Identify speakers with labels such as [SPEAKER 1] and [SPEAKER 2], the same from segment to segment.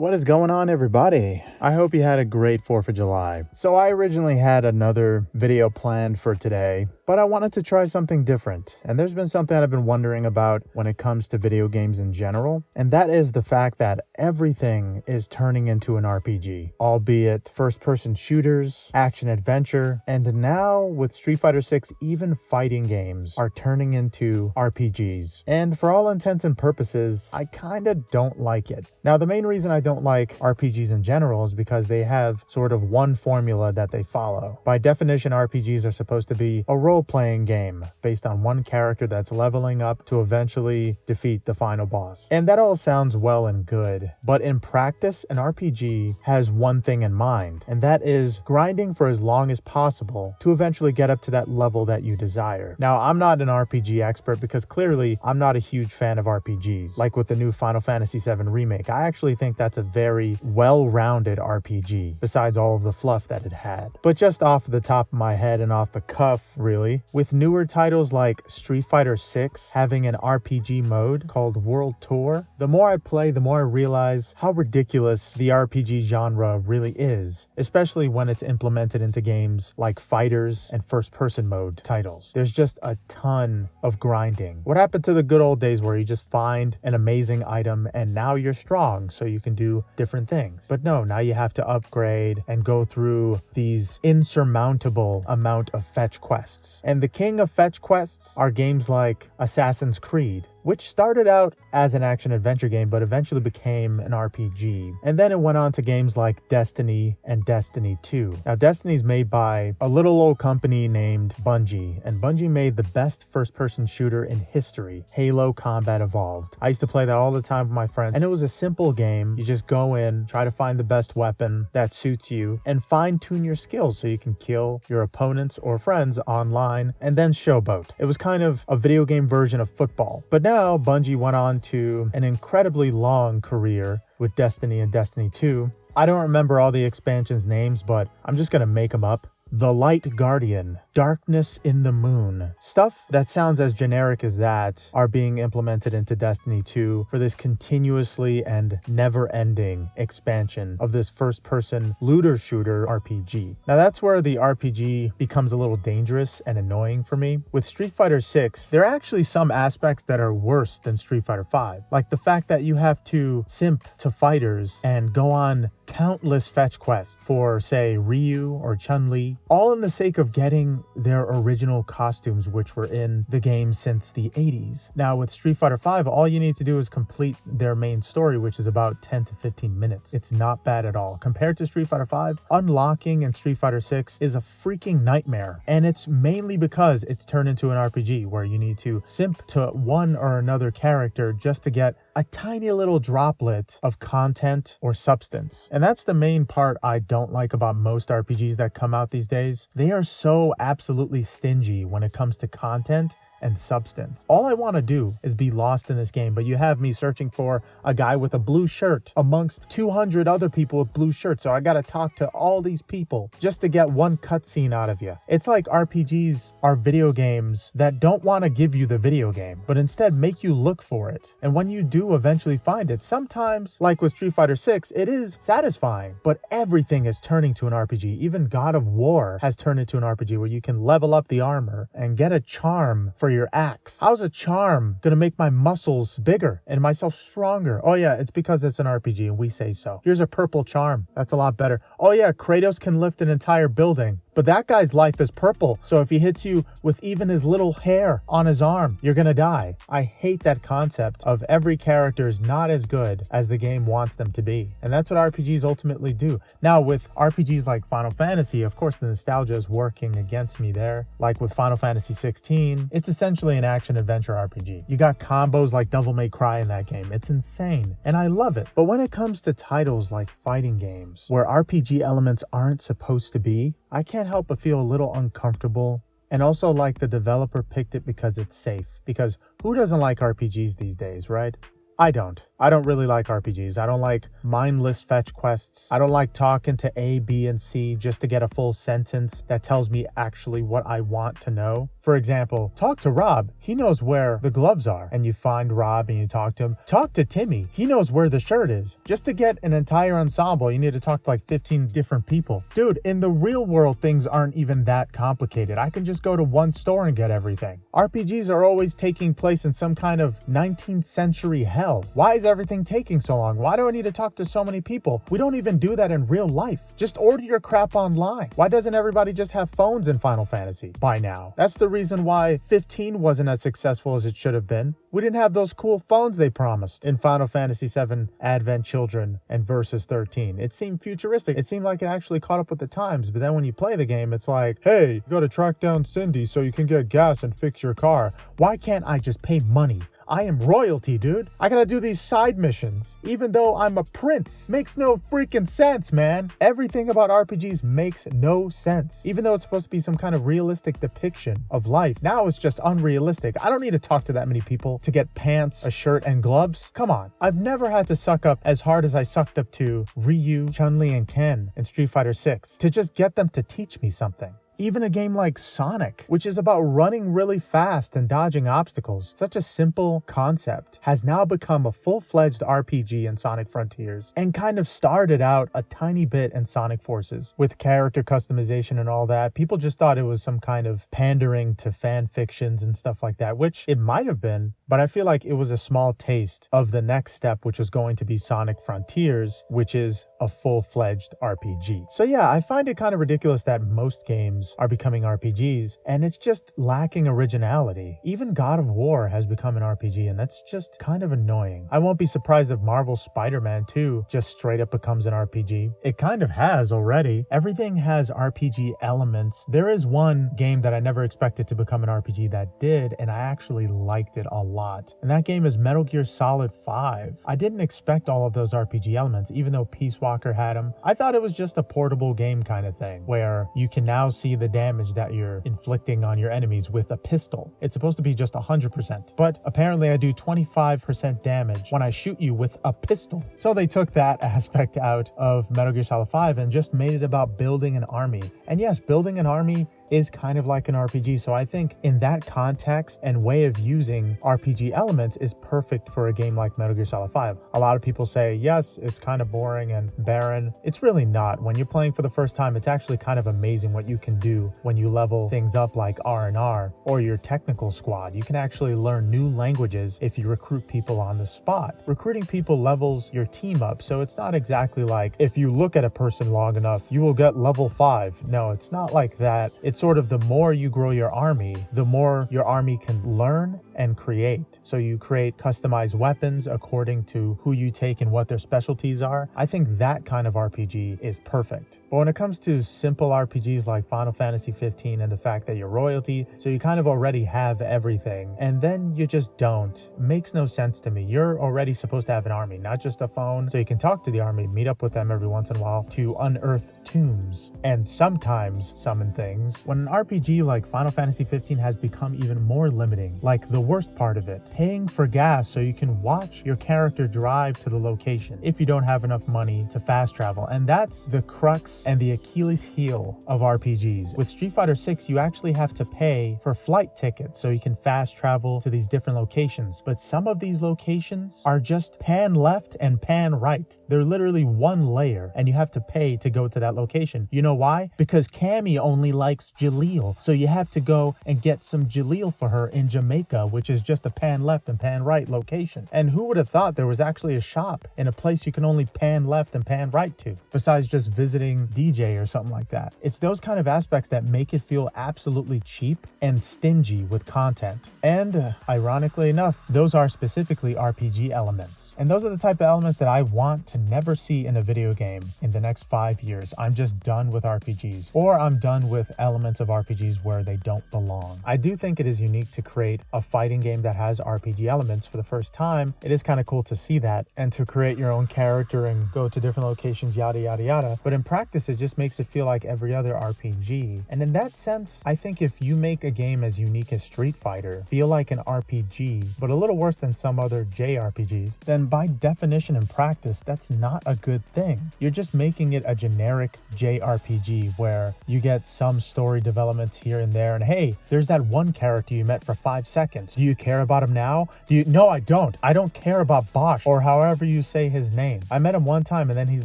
[SPEAKER 1] What is going on, everybody? I hope you had a great 4th of July. So I originally had another video planned for today, but I wanted to try something different. And there's been something I've been wondering about when it comes to video games in general, and that is the fact that everything is turning into an RPG, albeit first-person shooters, action-adventure, and now with Street Fighter 6, even fighting games are turning into RPGs. And for all intents and purposes, I kinda don't like it. Now, the main reason I don't like RPGs in general is because they have sort of one formula that they follow. By definition, RPGs are supposed to be a role-playing game based on one character that's leveling up to eventually defeat the final boss. And that all sounds well and good, but in practice, an RPG has one thing in mind, and that is grinding for as long as possible to eventually get up to that level that you desire. Now, I'm not an RPG expert because clearly I'm not a huge fan of RPGs. Like with the new Final Fantasy VII Remake, I actually think that's a very well-rounded RPG, besides all of the fluff that it had. But just off the top of my head and off the cuff, really, with newer titles like Street Fighter 6 having an RPG mode called World Tour, the more I play, the more I realize how ridiculous the RPG genre really is, especially when it's implemented into games like fighters and first-person mode titles. There's just a ton of grinding. What happened to the good old days where you just find an amazing item and now you're strong so you can do different things? But no, now you have to upgrade and go through these insurmountable amount of fetch quests. And the king of fetch quests are games like Assassin's Creed, which started out as an action-adventure game but eventually became an RPG. And then it went on to games like Destiny and Destiny 2. Now, Destiny's made by a little old company named Bungie, and Bungie made the best first-person shooter in history, Halo Combat Evolved. I used to play that all the time with my friends, and it was a simple game. You just go in, try to find the best weapon that suits you, and fine-tune your skills so you can kill your opponents or friends online, and then showboat. It was kind of a video game version of football. But now, Bungie went on to an incredibly long career with Destiny and Destiny 2. I don't remember all the expansions' names, but I'm just gonna make them up. The Light Guardian, Darkness in the Moon. Stuff that sounds as generic as that are being implemented into Destiny 2 for this continuously and never-ending expansion of this first-person looter shooter RPG. Now that's where the RPG becomes a little dangerous and annoying for me. With Street Fighter 6, there are actually some aspects that are worse than Street Fighter 5. Like the fact that you have to simp to fighters and go on countless fetch quests for, say, Ryu or Chun-Li, all in the sake of getting their original costumes, which were in the game since the 80s. Now, with Street Fighter 5, all you need to do is complete their main story, which is about 10 to 15 minutes. It's not bad at all. Compared to Street Fighter 5, unlocking in Street Fighter 6 is a freaking nightmare. And it's mainly because it's turned into an RPG where you need to simp to one or another character just to get a tiny little droplet of content or substance. And that's the main part I don't like about most RPGs that come out these days. They are so absolutely stingy when it comes to content and substance. All I want to do is be lost in this game, but you have me searching for a guy with a blue shirt amongst 200 other people with blue shirts, so I gotta talk to all these people just to get one cutscene out of you. It's like RPGs are video games that don't want to give you the video game, but instead make you look for it. And when you do eventually find it, sometimes, like with Street Fighter 6, it is satisfying, but everything is turning to an RPG. Even God of War has turned into an RPG where you can level up the armor and get a charm for your axe. How's a charm gonna make my muscles bigger and myself stronger? Oh yeah, it's because it's an RPG and we say so. Here's a purple charm. That's a lot better. Oh yeah, Kratos can lift an entire building. But that guy's life is purple, so if he hits you with even his little hair on his arm, you're gonna die. I hate that concept of every character is not as good as the game wants them to be. And that's what RPGs ultimately do. Now, with RPGs like Final Fantasy, of course the nostalgia is working against me there. Like with Final Fantasy 16, it's essentially an action-adventure RPG. You got combos like Devil May Cry in that game. It's insane, and I love it. But when it comes to titles like fighting games, where RPG elements aren't supposed to be, I can't help but feel a little uncomfortable, and also like the developer picked it because it's safe. Because who doesn't like RPGs these days, right? I don't. I don't really like RPGs. I don't like mindless fetch quests. I don't like talking to A, B, and C just to get a full sentence that tells me actually what I want to know. For example, talk to Rob. He knows where the gloves are. And you find Rob and you talk to him. Talk to Timmy. He knows where the shirt is. Just to get an entire ensemble, you need to talk to like 15 different people. Dude, in the real world, things aren't even that complicated. I can just go to one store and get everything. RPGs are always taking place in some kind of 19th century hell. Why is everything taking so long? Why do I need to talk to so many people? We don't even do that in real life. Just order your crap online. Why doesn't everybody just have phones in Final Fantasy by now? That's the reason why 15 wasn't as successful as it should have been. We didn't have those cool phones they promised in Final Fantasy VII Advent Children and Versus 13. It seemed futuristic. It seemed like it actually caught up with the times. But then when you play the game, it's like, hey, you gotta track down Cindy so you can get gas and fix your car. Why can't I just pay money? I am royalty, dude. I gotta do these side missions, even though I'm a prince. Makes no freaking sense, man. Everything about RPGs makes no sense. Even though it's supposed to be some kind of realistic depiction of life, now it's just unrealistic. I don't need to talk to that many people to get pants, a shirt, and gloves. Come on. I've never had to suck up as hard as I sucked up to Ryu, Chun-Li, and Ken in Street Fighter 6 to just get them to teach me something. Even a game like Sonic, which is about running really fast and dodging obstacles, such a simple concept, has now become a full-fledged RPG in Sonic Frontiers and kind of started out a tiny bit in Sonic Forces. With character customization and all that, people just thought it was some kind of pandering to fan fictions and stuff like that, which it might have been, but I feel like it was a small taste of the next step, which was going to be Sonic Frontiers, which is a full-fledged RPG. So yeah, I find it kind of ridiculous that most games are becoming RPGs, and it's just lacking originality. Even God of War has become an RPG, and that's just kind of annoying. I won't be surprised if Marvel's Spider-Man 2 just straight up becomes an RPG. It kind of has already. Everything has RPG elements. There is one game that I never expected to become an RPG that did, and I actually liked it a lot. And that game is Metal Gear Solid 5. I didn't expect all of those RPG elements, even though Peace Walker had them. I thought it was just a portable game kind of thing, where you can now see the damage that you're inflicting on your enemies with a pistol. It's supposed to be just 100%, but apparently I do 25% damage when I shoot you with a pistol. So they took that aspect out of Metal Gear Solid 5 and just made it about building an army. And yes, building an army is kind of like an RPG. So I think in that context and way of using RPG elements is perfect for a game like Metal Gear Solid 5. A lot of people say, yes, it's kind of boring and barren. It's really not. When you're playing for the first time, it's actually kind of amazing what you can do when you level things up like R&R or your technical squad. You can actually learn new languages if you recruit people on the spot. Recruiting people levels your team up. So it's not exactly like if you look at a person long enough, you will get level 5. No, it's not like that. It's sort of the more you grow your army, the more your army can learn and create. So you create customized weapons according to who you take and what their specialties are. I think that kind of RPG is perfect. But when it comes to simple RPGs like Final Fantasy 15 and the fact that you're royalty, so you kind of already have everything, and then you just don't, makes no sense to me. You're already supposed to have an army, not just a phone, so you can talk to the army, meet up with them every once in a while to unearth tombs, and sometimes summon things. When an RPG like Final Fantasy 15 has become even more limiting, like the worst part of it, paying for gas so you can watch your character drive to the location if you don't have enough money to fast travel. And that's the crux and the Achilles heel of RPGs. With Street Fighter 6, you actually have to pay for flight tickets so you can fast travel to these different locations. But some of these locations are just pan left and pan right. They're literally one layer and you have to pay to go to that location. You know why? Because Cammy only likes Jaleel. So you have to go and get some Jaleel for her in Jamaica, which is just a pan left and pan right location. And who would have thought there was actually a shop in a place you can only pan left and pan right to, besides just visiting DJ or something like that. It's those kind of aspects that make it feel absolutely cheap and stingy with content. And ironically enough, those are specifically RPG elements. And those are the type of elements that I want to never see in a video game in the next 5 years. I'm just done with RPGs, or I'm done with elements of RPGs where they don't belong. I do think it is unique to create a fighting fighting game that has RPG elements for the first time, it is kind of cool to see that and to create your own character and go to different locations, yada, yada, yada. But in practice, it just makes it feel like every other RPG. And in that sense, I think if you make a game as unique as Street Fighter feel like an RPG, but a little worse than some other JRPGs, then by definition in practice, that's not a good thing. You're just making it a generic JRPG where you get some story developments here and there, and hey, there's that one character you met for 5 seconds. Do you care about him now? No, I don't. I don't care about Bosch, or however you say his name. I met him one time and then he's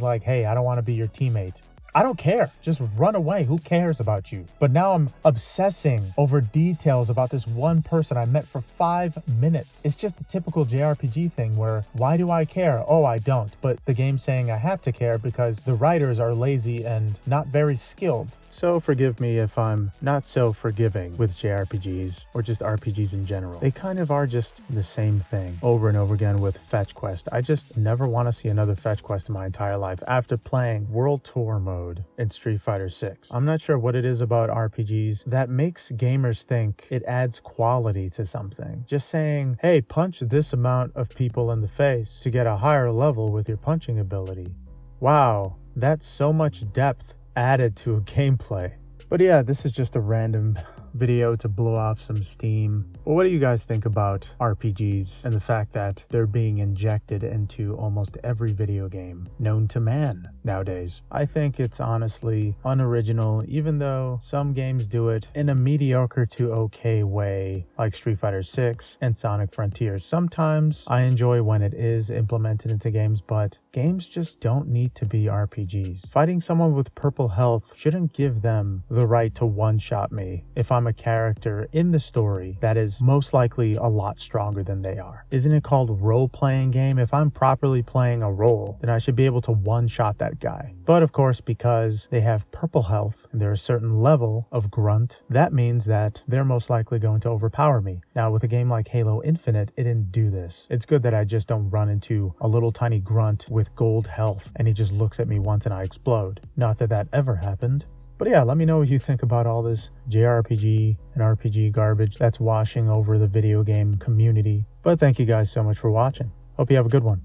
[SPEAKER 1] like, hey, I don't want to be your teammate. I don't care. Just run away. Who cares about you? But now I'm obsessing over details about this one person I met for 5 minutes. It's just a typical JRPG thing where, why do I care? Oh, I don't. But the game's saying I have to care because the writers are lazy and not very skilled. So forgive me if I'm not so forgiving with JRPGs or just RPGs in general. They kind of are just the same thing over and over again with fetch quest. I just never want to see another fetch quest in my entire life after playing World Tour mode in Street Fighter 6. I'm not sure what it is about RPGs that makes gamers think it adds quality to something. Just saying, hey, punch this amount of people in the face to get a higher level with your punching ability. Wow, that's so much depth added to a gameplay. But yeah, this is just a random video to blow off some steam. Well, what do you guys think about RPGs and the fact that they're being injected into almost every video game known to man nowadays? I think it's honestly unoriginal, even though some games do it in a mediocre to okay way, like Street Fighter 6 and Sonic Frontiers. Sometimes I enjoy when it is implemented into games, but games just don't need to be RPGs. Fighting someone with purple health shouldn't give them the right to one-shot me if I'm a character in the story that is most likely a lot stronger than they are. Isn't it called role-playing game? If I'm properly playing a role, then I should be able to one-shot that guy. But of course, because they have purple health and they're a certain level of grunt, that means that they're most likely going to overpower me. Now, with a game like Halo Infinite, it didn't do this. It's good that I just don't run into a little tiny grunt with gold health and he just looks at me once and I explode. Not that that ever happened. But yeah, let me know what you think about all this JRPG and RPG garbage that's washing over the video game community. But thank you guys so much for watching. Hope you have a good one.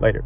[SPEAKER 1] Later.